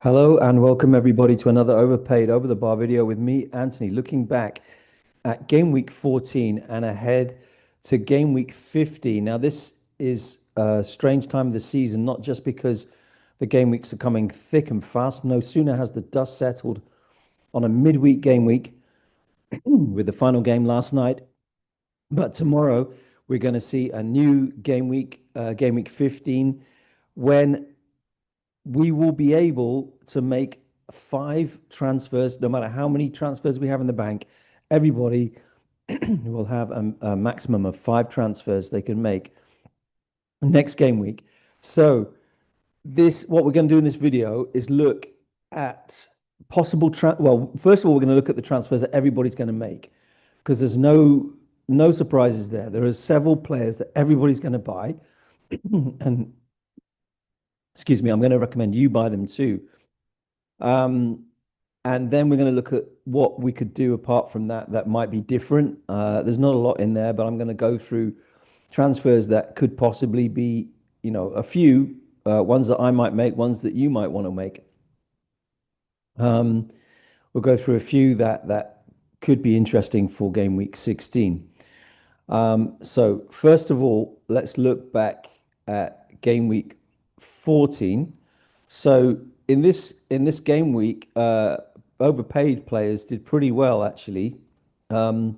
Hello and welcome everybody to another Overpaid Over the Bar video with me, Anthony, looking back at game week 14 and ahead to game week 15. Now, this is a strange time of the season, not just because the game weeks are coming thick and fast. No sooner has the dust settled on a midweek game week with the final game last night, but tomorrow we're going to see a new game week 15, when we will be able to make five transfers, no matter how many transfers we have in the bank. Everybody will have a maximum of five transfers they can make next game week. So what we're going to do in this video is look at well, first of all, we're going to look at the transfers that everybody's going to make, because there's no surprises there. There are several players that everybody's going to buy, and excuse me, I'm going to recommend you buy them too. And then we're going to look at what we could do apart from that that might be different. There's not a lot in there, but I'm going to go through transfers that could possibly be, a few ones that I might make, ones that you might want to make. We'll go through a few that could be interesting for game week 16. So first of all, let's look back at game week 14. So in this game week, overpaid players did pretty well actually. Um,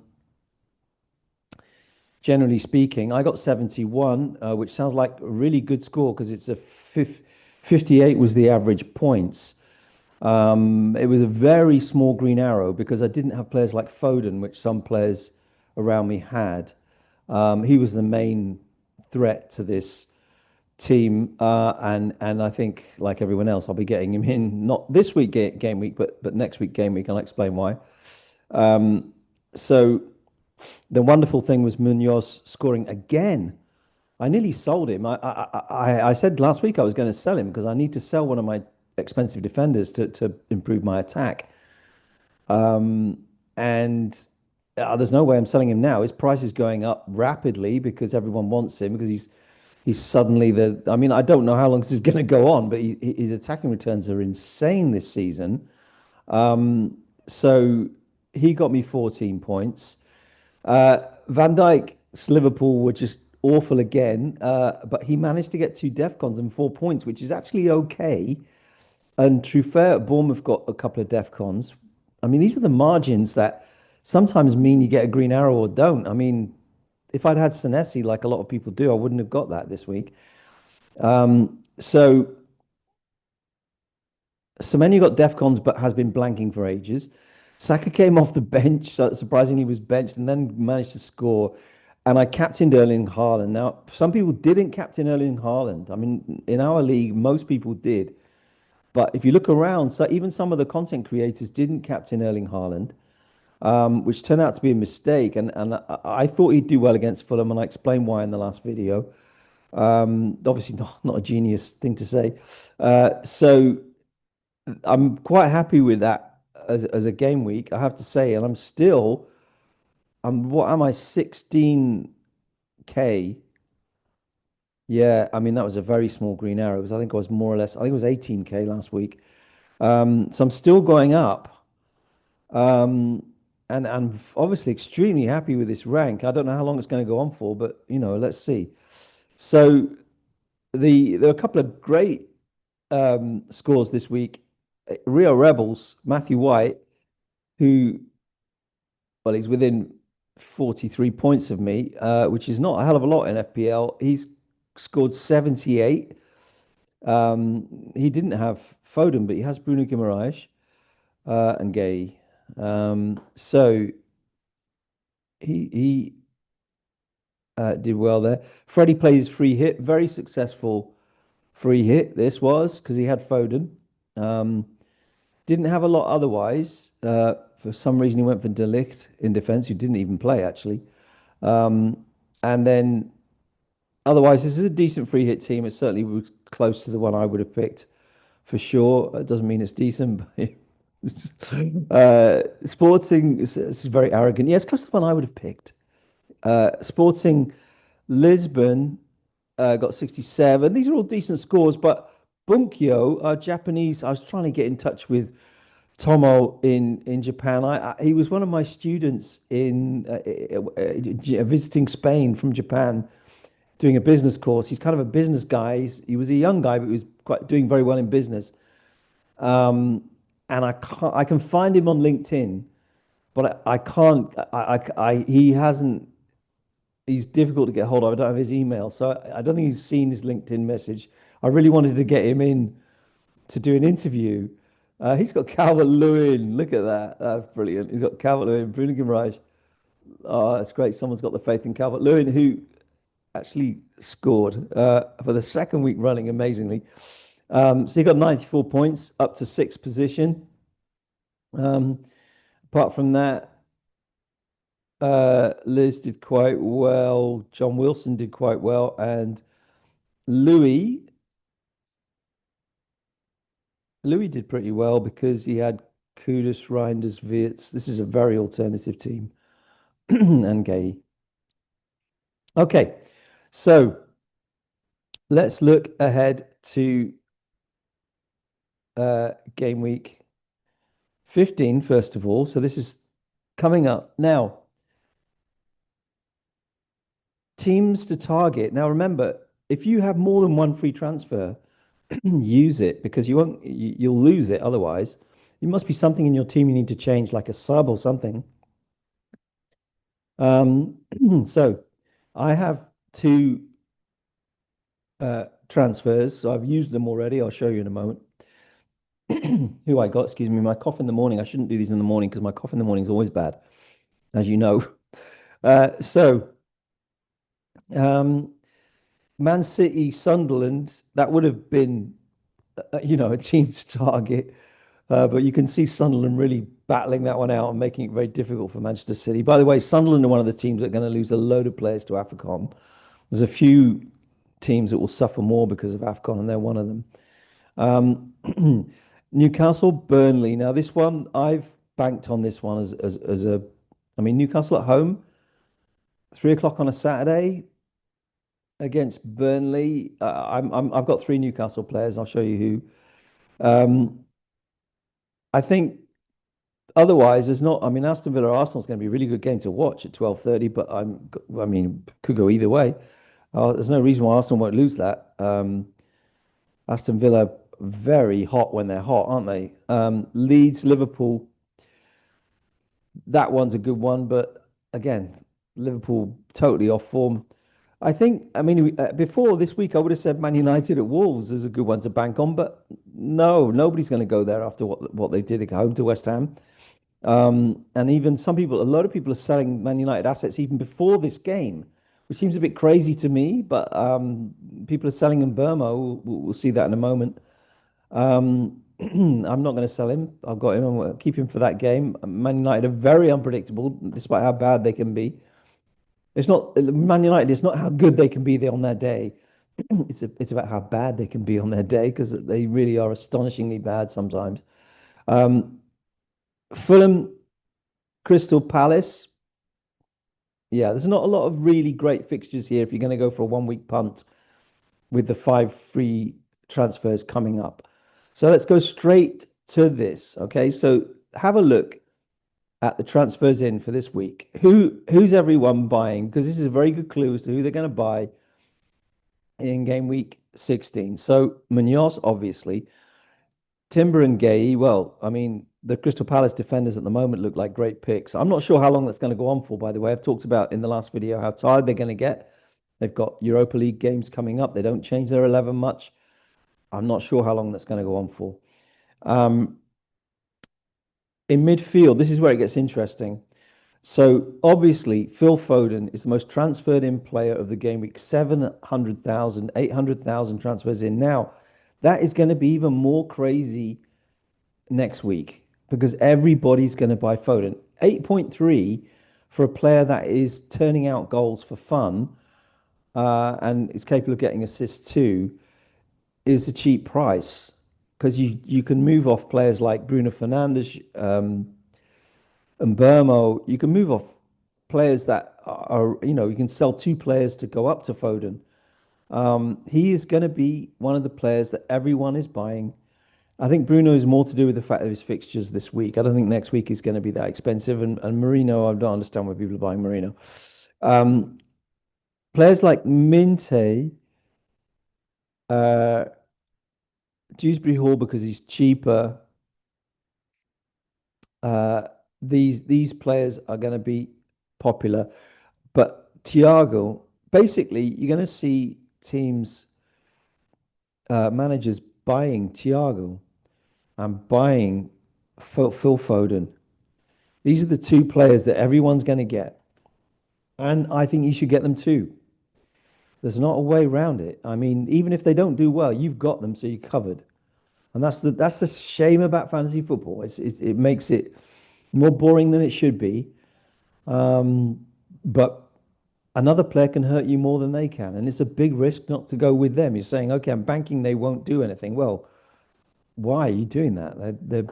Generally speaking, I got 71, which sounds like a really good score because 58 was the average points. It was a very small green arrow because I didn't have players like Foden, which some players around me had. He was the main threat to this team, and I think, like everyone else, I'll be getting him in not this week game week, but next week game week. I'll explain why. So the wonderful thing was Munoz scoring again. I nearly sold him. I said last week I was going to sell him because I need to sell one of my expensive defenders to improve my attack. And there's no way I'm selling him now. His price is going up rapidly because everyone wants him, because he's suddenly the. I mean, I don't know how long this is going to go on, but his attacking returns are insane this season. So he got me 14 points. Van Dijk's Liverpool were just awful again, but he managed to get two DEFCONs and 4 points, which is actually okay. And Truffert, Bournemouth got a couple of DEFCONs. I mean, these are the margins that sometimes mean you get a green arrow or don't. I mean, if I'd had Senesi, like a lot of people do, I wouldn't have got that this week. So Semenyo got DEFCONs but has been blanking for ages. Saka came off the bench, so surprisingly he was benched and then managed to score. And I captained Erling Haaland. Now, some people didn't captain Erling Haaland. I mean, in our league, most people did. But if you look around, so even some of the content creators didn't captain Erling Haaland, which turned out to be a mistake. And I thought he'd do well against Fulham, and I explained why in the last video. Obviously, not a genius thing to say. So I'm quite happy with that as a game week, I have to say. And what am I, 16K? Yeah, I mean, that was a very small green arrow because I think I was more or less, I think it was 18K last week. So I'm still going up. And I'm obviously extremely happy with this rank. I don't know how long it's going to go on for, but let's see. So there are a couple of great scores this week. Rio Rebels, Matthew White, who, well, he's within 43 points of me, which is not a hell of a lot in FPL. He's scored 78. He didn't have Foden, but he has Bruno Guimaraes and Gay. So he did well there. Freddie played his free hit, very successful free hit. This was because he had Foden. Didn't have a lot otherwise. For some reason, he went for De Ligt in defense, who didn't even play actually. And then otherwise, this is a decent free hit team. It certainly was close to the one I would have picked for sure. It doesn't mean it's decent, but Sporting is very arrogant. Yeah, it's close to the one I would have picked. Sporting Lisbon got 67. These are all decent scores, but Bunkyo, Japanese. I was trying to get in touch with Tomo in Japan. He was one of my students in visiting Spain from Japan, doing a business course. He's kind of a business guy. He was a young guy, but he was quite doing very well in business. Um, and I can find him on LinkedIn, but I can't. He hasn't. He's difficult to get hold of. I don't have his email, so I don't think he's seen his LinkedIn message. I really wanted to get him in to do an interview. He's got Calvert Lewin. Look at that. That's brilliant. He's got Calvert Lewin, Bruno Guimaraes. Oh, that's great. Someone's got the faith in Calvert Lewin, who actually scored for the second week running, amazingly. So he got 94 points, up to sixth position. Um, apart from that, Liz did quite well. John Wilson did quite well, and Louis Louis did pretty well because he had Kudus, Reinders, Wirtz. This is a very alternative team, and Gay. Okay, so let's look ahead to game week 15, first of all. So this is coming up now. Teams to target. Now, remember, if you have more than one free transfer, use it because you'll lose it otherwise. It must be something in your team you need to change, like a sub or something. Um, so I have two transfers. So I've used them already. I'll show you in a moment. Who I got, excuse me, my cough in the morning. I shouldn't do these in the morning because my cough in the morning is always bad, as you know. So um, Man City, Sunderland, that would have been, a team to target. But you can see Sunderland really battling that one out and making it very difficult for Manchester City. By the way, Sunderland are one of the teams that are going to lose a load of players to AFCON. There's a few teams that will suffer more because of AFCON, and they're one of them. Newcastle, Burnley. Now, this one, I've banked on this one as a, I mean, Newcastle at home, 3 o'clock on a Saturday against Burnley. I've got three Newcastle players. I'll show you who. I think otherwise, there's not. I mean, Aston Villa Arsenal is going to be a really good game to watch at 12:30. But I mean, could go either way. There's no reason why Arsenal won't lose that. Aston Villa very hot when they're hot, aren't they? Leeds, Liverpool. That one's a good one, but again, Liverpool totally off form. I think. I mean, before this week, I would have said Man United at Wolves is a good one to bank on, but no, nobody's going to go there after what they did at home to West Ham. And even a lot of people are selling Man United assets even before this game, which seems a bit crazy to me, but people are selling in Burma. We'll see that in a moment. I'm not going to sell him. I've got him. I'm going to keep him for that game. Man United are very unpredictable, despite how bad they can be. It's not Man United. It's not how good they can be there on their day. It's about how bad they can be on their day because they really are astonishingly bad sometimes. Um, Fulham, Crystal Palace. Yeah, there's not a lot of really great fixtures here if you're going to go for a 1 week punt with the five free transfers coming up. So let's go straight to this. Okay, so have a look at the transfers in for this week. Who's everyone buying? Because this is a very good clue as to who they're going to buy in game week 16. So Munoz, obviously, Timber and Gay. Well, I mean, the Crystal Palace defenders at the moment look like great picks. I'm not sure how long that's going to go on for, by the way. I've talked about in the last video how tired they're going to get. They've got Europa League games coming up. They don't change their 11 much. I'm not sure how long that's going to go on for. Um, in midfield, this is where it gets interesting. So obviously, Phil Foden is the most transferred in player of the game week. 700,000, 800,000 transfers in. Now, that is going to be even more crazy next week because everybody's going to buy Foden. 8.3 for a player that is turning out goals for fun and is capable of getting assists too is a cheap price because you can move off players like Bruno Fernandes and Burmo. You can move off players that are you can sell two players to go up to Foden. He is going to be one of the players that everyone is buying. I think Bruno is more to do with the fact of his fixtures this week. I don't think next week is going to be that expensive. And Marino, I don't understand why people are buying Marino. Um, Players like Minte, uh, Dewsbury Hall because he's cheaper. Uh, these players are going to be popular. But Thiago, basically, you're going to see teams, managers buying Thiago and buying Phil Foden. These are the two players that everyone's going to get. And I think you should get them too. There's not a way around it. I mean, even if they don't do well, you've got them, so you're covered. And that's the shame about fantasy football. It makes it more boring than it should be. Um, but another player can hurt you more than they can, and it's a big risk not to go with them. You're saying, okay, I'm banking they won't do anything. Well, why are you doing that? They're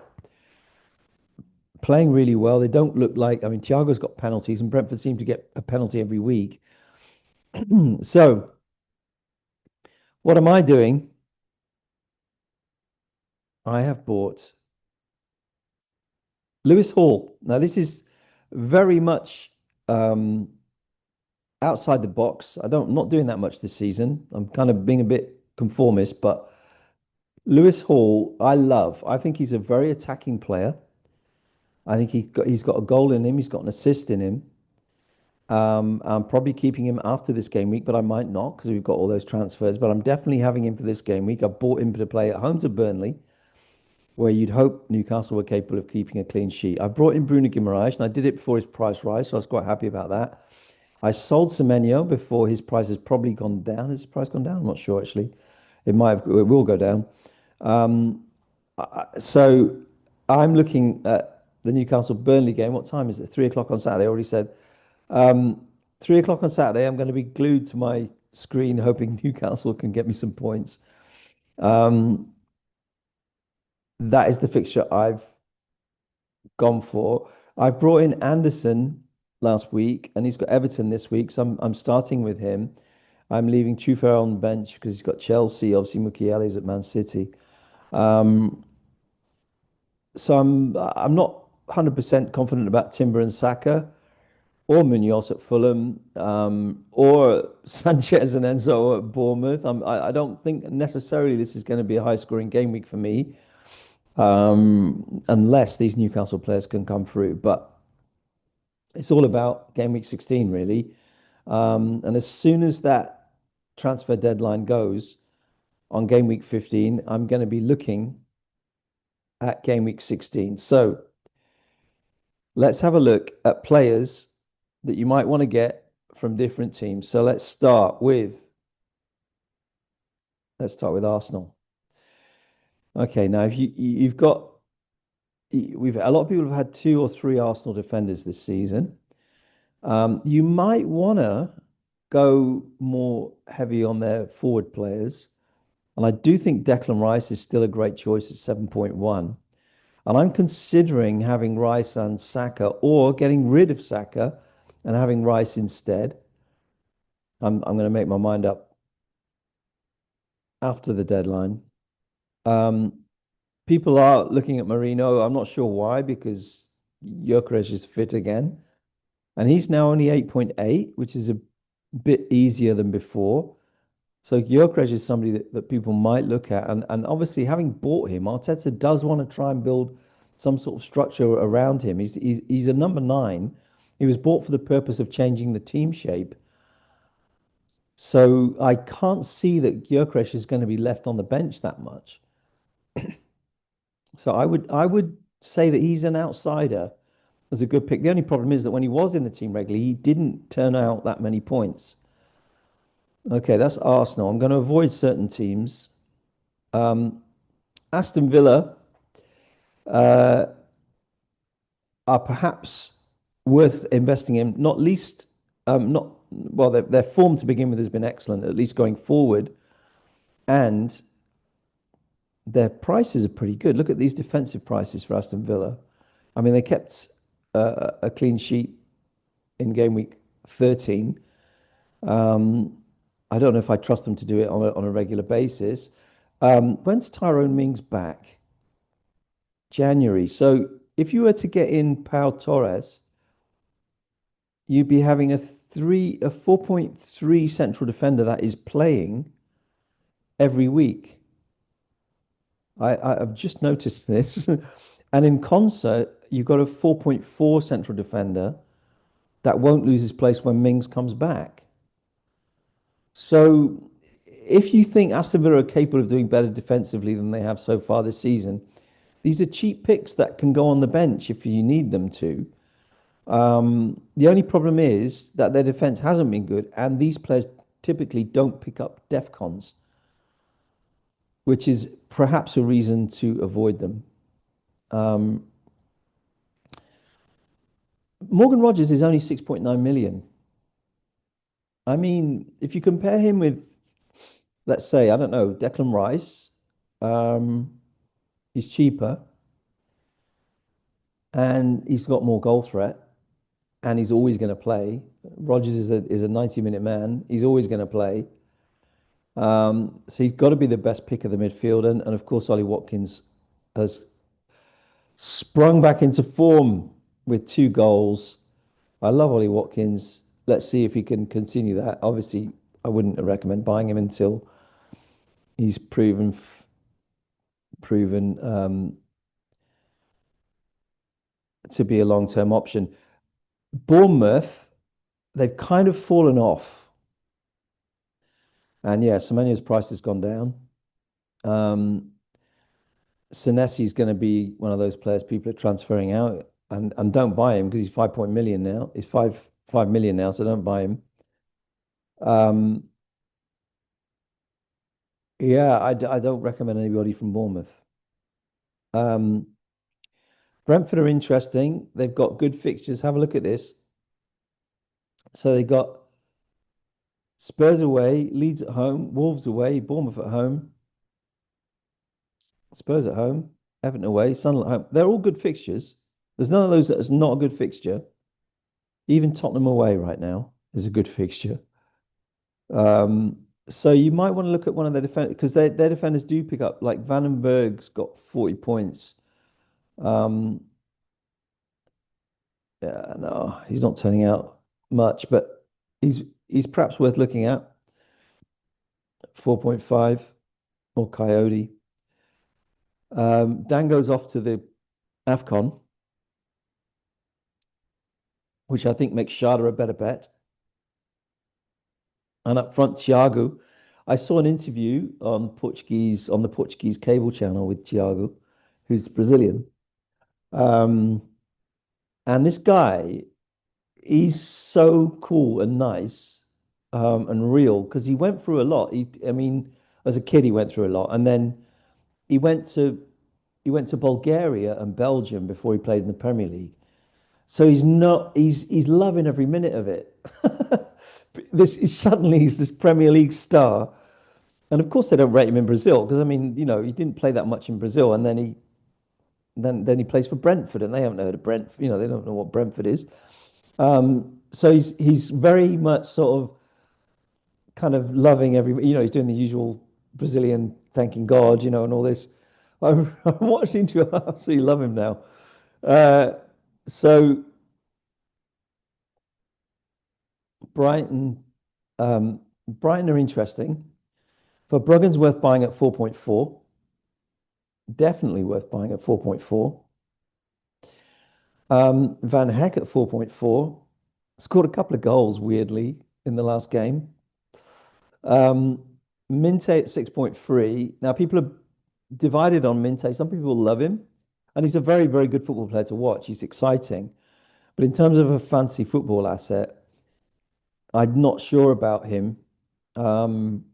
playing really well. They don't look like. I mean, Thiago's got penalties, and Brentford seem to get a penalty every week. So, what am I doing? I have bought Lewis Hall. Now, this is very much um, outside the box. I'm not doing that much this season. I'm kind of being a bit conformist, but Lewis Hall, I love. I think he's a very attacking player. I think he's got a goal in him. He's got an assist in him. I'm probably keeping him after this game week, but I might not because we've got all those transfers. But I'm definitely having him for this game week. I bought him to play at home to Burnley, where you'd hope Newcastle were capable of keeping a clean sheet. I brought in Bruno Guimaraes, and I did it before his price rise, so I was quite happy about that. I sold Semenyo before his price has probably gone down. Has his price gone down? I'm not sure actually. It might have. It will go down. Um, so I'm looking at the Newcastle Burnley game. What time is it? 3 o'clock on Saturday. I already said. Um, 3 o'clock on Saturday. I'm going to be glued to my screen, hoping Newcastle can get me some points. Um, that is the fixture I've gone for. I brought in Anderson last week, and he's got Everton this week, so I'm starting with him. I'm leaving Chufer on the bench because he's got Chelsea. Obviously, Mukiele's at Man City. Um, so I'm not 100% confident about Timber and Saka or Munoz at Fulham, or Sanchez and Enzo at Bournemouth. I don't think necessarily this is going to be a high scoring game week for me, unless these Newcastle players can come through. But it's all about game week 16, really. And as soon as that transfer deadline goes on game week 15, I'm going to be looking at game week 16. So let's have a look at players that you might want to get from different teams. So let's start with Arsenal. Okay, now if you've got we've a lot of people have had two or three Arsenal defenders this season. You might want to go more heavy on their forward players. And I do think Declan Rice is still a great choice at 7.1. And I'm considering having Rice and Saka or getting rid of Saka and having Rice instead. I'm going to make my mind up after the deadline. Um, People are looking at Marino. I'm not sure why, because Gyökeres is fit again. And he's now only 8.8, which is a bit easier than before. So Gyökeres is somebody that people might look at. And obviously, having bought him, Arteta does want to try and build some sort of structure around him. He's a number 9. He was bought for the purpose of changing the team shape. So I can't see that Gyökeres is going to be left on the bench that much. So I would say that he's an outsider as a good pick. The only problem is that when he was in the team regularly, he didn't turn out that many points. Okay, that's Arsenal. I'm going to avoid certain teams. Um, Aston Villa uh, are perhaps worth investing in, not least, not well, their form to begin with has been excellent, at least going forward, and their prices are pretty good. Look at these defensive prices for Aston Villa. I mean, they kept a clean sheet in game week 13. Um, I don't know if I trust them to do it on a regular basis. When's Tyrone Mings back? January. So if you were to get in Pau Torres, you'd be having a 4.3 central defender that is playing every week. I've just noticed this. And in concert, you've got a 4.4 central defender that won't lose his place when Mings comes back. So if you think Aston Villa are capable of doing better defensively than they have so far this season, these are cheap picks that can go on the bench if you need them to. The only problem is that their defense hasn't been good, and these players typically don't pick up DEFCONs, which is perhaps a reason to avoid them. Um, Morgan Rogers is only 6.9 million. I mean, if you compare him with, let's say, I don't know, Declan Rice, um, he's cheaper and he's got more goal threat and he's always going to play. Rogers is a 90-minute man. He's always going to play. So he's got to be the best pick of the midfield. And of course, Ollie Watkins has sprung back into form with 2 goals. I love Ollie Watkins. Let's see if he can continue that. Obviously, I wouldn't recommend buying him until he's proven to be a long-term option. Bournemouth, they've kind of fallen off. And yeah, Semenyo's price has gone down. Senesi is going to be one of those players people are transferring out, and don't buy him because he's 5 million now. He's 5 million now, so don't buy him. Um, yeah, I don't recommend anybody from Bournemouth. Um, Brentford are interesting. They've got good fixtures. Have a look at this. So they got Spurs away, Leeds at home, Wolves away, Bournemouth at home, Spurs at home, Everton away, Sunderland at home. They're all good fixtures. There's none of those that is not a good fixture. Even Tottenham away right now is a good fixture. So you might want to look at one of their defenders because their defenders do pick up. Like Vandenberg's got 40 points. Um, yeah, no, he's not turning out much, but he's perhaps worth looking at. 4.5 or Coyote. Dango's off to the AFCON, which I think makes Shada a better bet. And up front, Thiago. I saw an interview on the Portuguese cable channel with Thiago, who's Brazilian. Um, and this guy, he's so cool and nice, and real because he went through a lot. I mean, as a kid, he went through a lot, and then he went to he went to Bulgaria and Belgium before he played in the Premier League. So he's not he's loving every minute of it. Suddenly he's this Premier League star, and of course they don't rate him in Brazil because I mean he didn't play that much in Brazil, and then he plays for Brentford, and they haven't heard of Brentford. They don't know what Brentford is. So he's very much sort of kind of loving every. He's doing the usual Brazilian thanking God, and all this. I'm watching to absolutely love him now. Uh, so Brighton, Brighton are interesting. For Bruggen's worth buying at 4.4. Definitely worth buying at 4.4. Van Heck at 4.4. Scored a couple of goals, weirdly, in the last game. Um, Minte at 6.3. Now, people are divided on Minte. Some people love him, and he's a very, very good football player to watch. He's exciting. But in terms of a fancy football asset, I'm not sure about him. Um,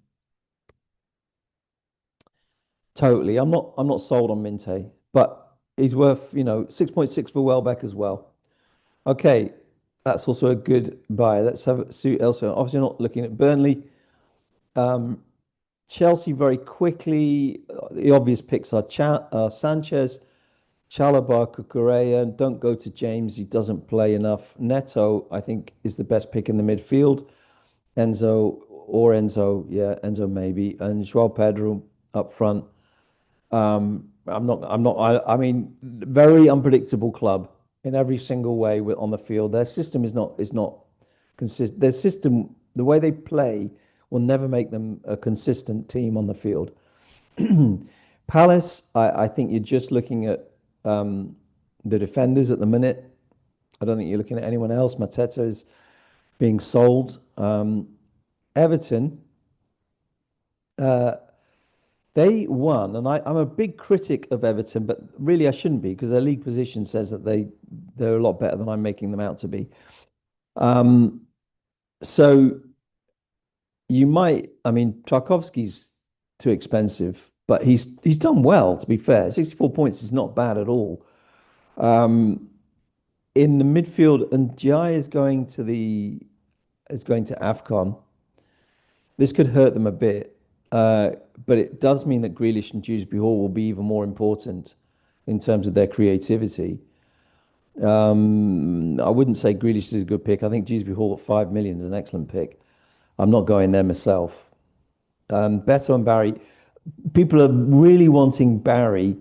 totally. I'm not sold on Minte, but he's worth, 6.6 for Welbeck as well. Okay, that's also a good buy. Let's have a see elsewhere. Obviously, not looking at Burnley. Um, Chelsea very quickly. The obvious picks are Sanchez, Chalobah, Cucurella. Don't go to James. He doesn't play enough. Neto, I think, is the best pick in the midfield. Enzo, or Enzo. Yeah, Enzo maybe, and Joao Pedro up front. I mean, very unpredictable club in every single way on the field. Their system is not consistent. Their system, the way they play, will never make them a consistent team on the field. Palace, I think you're just looking at the defenders at the minute. I don't think you're looking at anyone else. Mateta is being sold. Everton, uh, they won, and I'm a big critic of Everton, but really I shouldn't be because their league position says that they're a lot better than I'm making them out to be. Um, so you might, I mean, Tarkovsky's too expensive, but he's done well, to be fair. 64 points is not bad at all. Um, in the midfield, and Jai is going to AFCON. This could hurt them a bit, uh, but it does mean that Grealish and Dewsbury Hall will be even more important in terms of their creativity. I wouldn't say Grealish is a good pick. I think Dewsbury Hall at 5 million is an excellent pick. I'm not going there myself. Beto and Barry, people are really wanting Barry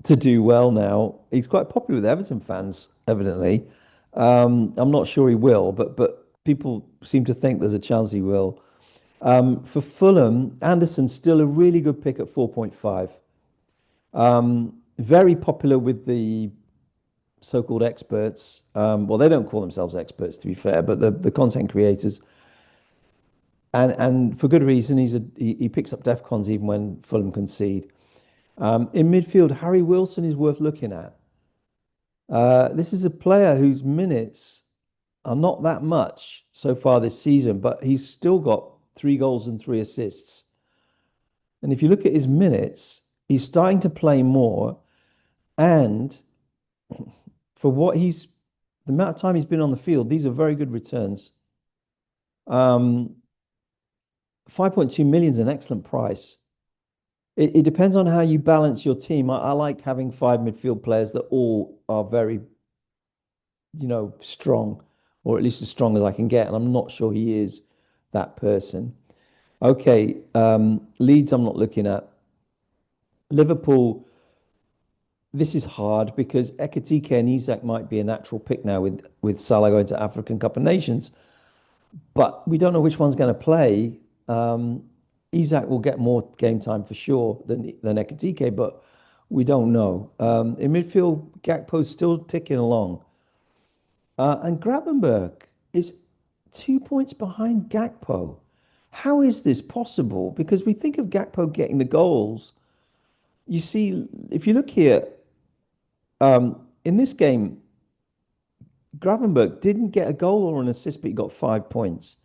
to do well now. He's quite popular with Everton fans, evidently. I'm not sure he will, but people seem to think there's a chance he will. For Fulham, Anderson's still a really good pick at 4.5. Very popular with the so-called experts. Well, they don't call themselves experts, to be fair, but the content creators, and for good reason. He picks up defcons even when Fulham concede. In midfield, Harry Wilson is worth looking at. This is a player whose minutes are not that much so far this season, but he's still got 3 goals and 3 assists. And if you look at his minutes, he's starting to play more. And for the amount of time he's been on the field, these are very good returns. 5.2 million is an excellent price. It depends on how you balance your team. I like having 5 midfield players that all are very, strong, or at least as strong as I can get. And I'm not sure he is that person. Okay, Leeds, I'm not looking at. Liverpool, this is hard because Ekatike and Isak might be a natural pick now with Salah going to African Cup of Nations, but we don't know which one's going to play. Isak will get more game time for sure than Ekatike, but we don't know. In midfield, Gakpo's still ticking along, and Gravenberg is 2 points behind Gakpo. How is this possible? Because we think of Gakpo getting the goals. You see, if you look here, in this game, Gravenberg didn't get a goal or an assist, but he got 5 points.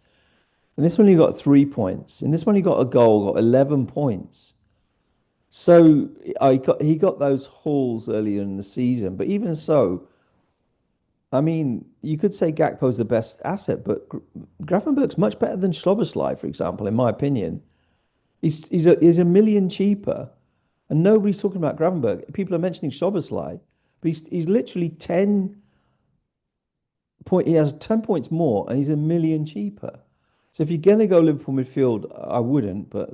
In this one, he got 3 points. In this one, he got a goal, got 11 points. So he got those hauls earlier in the season. But even so, I mean, you could say Gakpo's the best asset, but Gravenberg's much better than Szoboszlai, for example, in my opinion. He's a million cheaper, and nobody's talking about Gravenberg. People are mentioning Szoboszlai, but he's literally 10 point. He has 10 points more, and he's a million cheaper. So if you're going to go Liverpool midfield, I wouldn't, but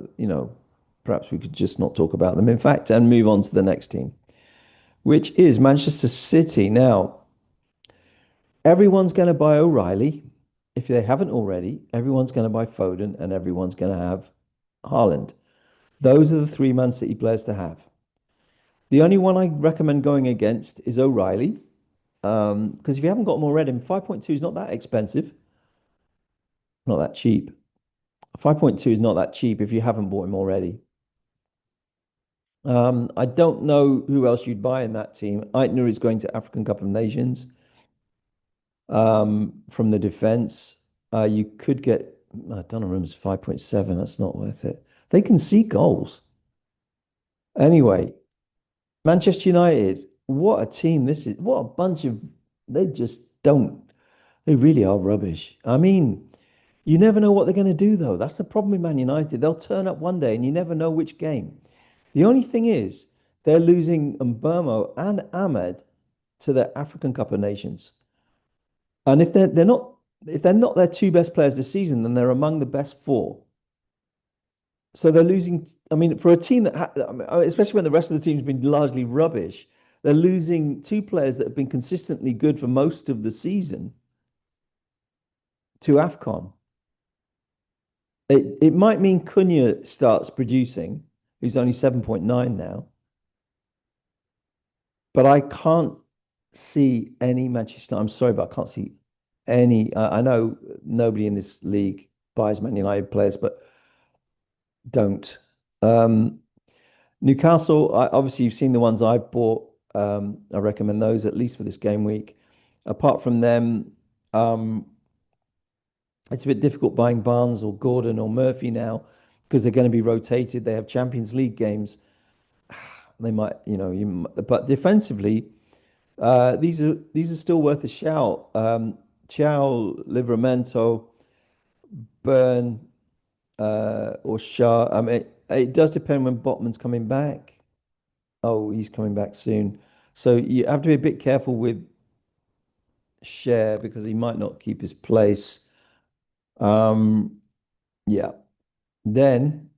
perhaps we could just not talk about them. In fact, and move on to the next team, which is Manchester City. Now, everyone's going to buy O'Reilly. If they haven't already, everyone's going to buy Foden, and everyone's going to have Haaland. Those are the three Man City players to have. The only one I recommend going against is O'Reilly, because if you haven't got them already, 5.2 is not that expensive, not that cheap. 5.2 is not that cheap if you haven't bought him already. I don't know who else you'd buy in that team. Eitner is going to African Cup of Nations. From the defense, you could get Donnarumma's 5.7. That's not worth it. They can see goals. Anyway, Manchester United, what a team this is. What a bunch of, they just don't, they really are rubbish. I mean, you never know what they're going to do, though. That's the problem with Man United. They'll turn up one day and you never know which game. The only thing is, they're losing Mbermo and Ahmed to the African Cup of Nations. And if they're not their two best players this season, then they're among the best four. So they're losing. I mean, for a team that, I mean, especially when the rest of the team's been largely rubbish, they're losing two players that have been consistently good for most of the season to AFCON. It might mean Cunha starts producing. He's only 7.9 now, but I can't see any Manchester. I'm sorry, but I can't see any. I know nobody in this league buys Man United players, but don't. Um, Newcastle, obviously, you've seen the ones I've bought. I recommend those at least for this game week. Apart from them, um, it's a bit difficult buying Barnes or Gordon or Murphy now because they're going to be rotated. They have Champions League games. They might, but defensively, these are still worth a shout. Chow, Livramento, Burn, or Shah. I mean, it does depend when Botman's coming back. Oh, he's coming back soon. So you have to be a bit careful with Share because he might not keep his place. Um, yeah. Then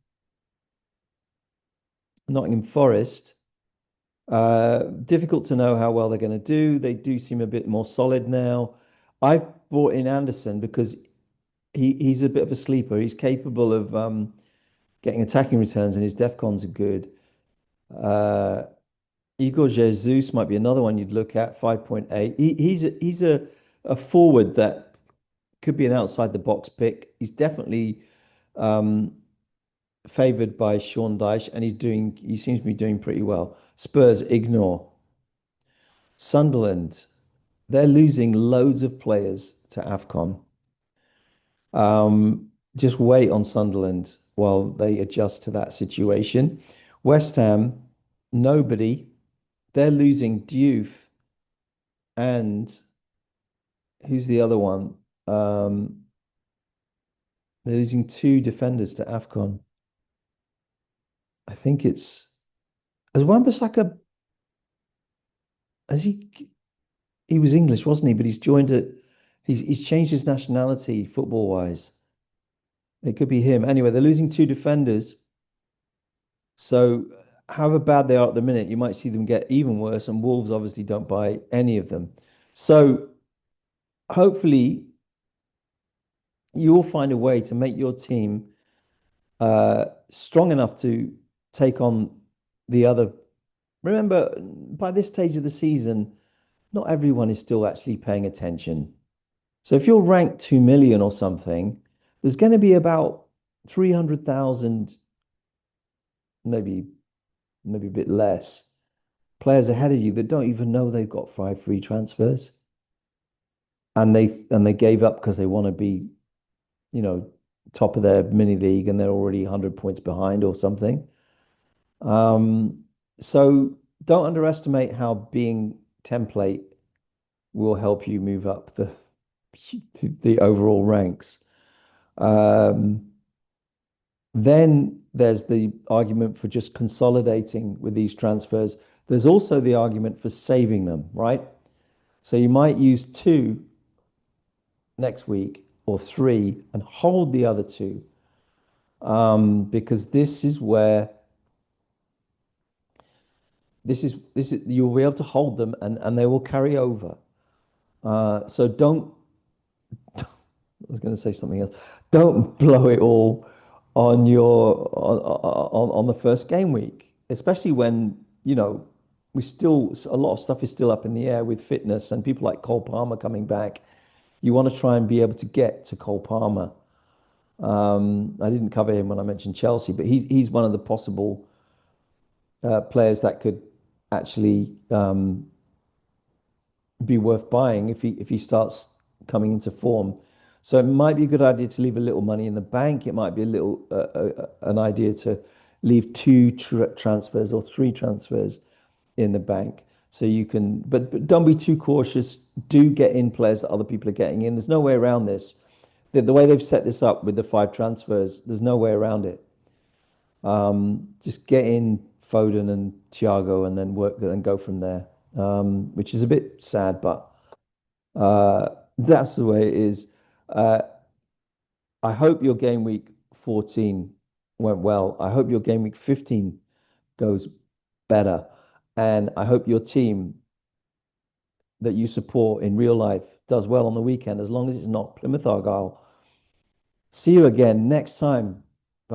Nottingham Forest. Difficult to know how well they're going to do. They do seem a bit more solid now. I've brought in Anderson because he's a bit of a sleeper. He's capable of getting attacking returns, and his defcons are good. Uh, Igor Jesus might be another one you'd look at, 5.8. He's a forward that could be an outside the box pick. He's definitely um, favoured by Sean Dyche, and he seems to be doing pretty well. Spurs ignore. Sunderland, they're losing loads of players to AFCON. Just wait on Sunderland while they adjust to that situation. West Ham, nobody. They're losing Diouf and who's the other one? Um, they're losing two defenders to AFCON. I think it's has Wan-Bissaka has he was English, wasn't he? But he's joined it. He's changed his nationality football wise. It could be him. Anyway, they're losing two defenders. So however bad they are at the minute, you might see them get even worse. And Wolves obviously don't buy any of them. So hopefully you will find a way to make your team strong enough to take on the other. Remember, by this stage of the season, not everyone is still actually paying attention. So if you're ranked 2 million or something, there's going to be about 300,000, maybe a bit less, players ahead of you that don't even know they've got 5 free transfers. And they gave up because they want to be, you know, top of their mini league and they're already 100 points behind or something. Um, so don't underestimate how being template will help you move up the overall ranks. Um, then there's the argument for just consolidating with these transfers. There's also the argument for saving them, right? So you might use two next week or three and hold the other two, because this is you'll be able to hold them and they will carry over. So don't I was going to say something else. Don't blow it all on on the first game week, especially when we still a lot of stuff is still up in the air with fitness and people like Cole Palmer coming back. You want to try and be able to get to Cole Palmer. I didn't cover him when I mentioned Chelsea, but he's one of the possible players that could actually be worth buying if he starts coming into form. So it might be a good idea to leave a little money in the bank. It might be a little an idea to leave two transfers or three transfers in the bank so you can. But don't be too cautious. Do get in players that other people are getting in. There's no way around this. The way they've set this up with the 5 transfers, there's no way around it. Just get in Foden and Thiago and then work and go from there. Which is a bit sad, but that's the way it is. Uh, I hope your game week 14 went well. I hope your game week 15 goes better. And I hope your team that you support in real life does well on the weekend, as long as it's not Plymouth Argyle. See you again next time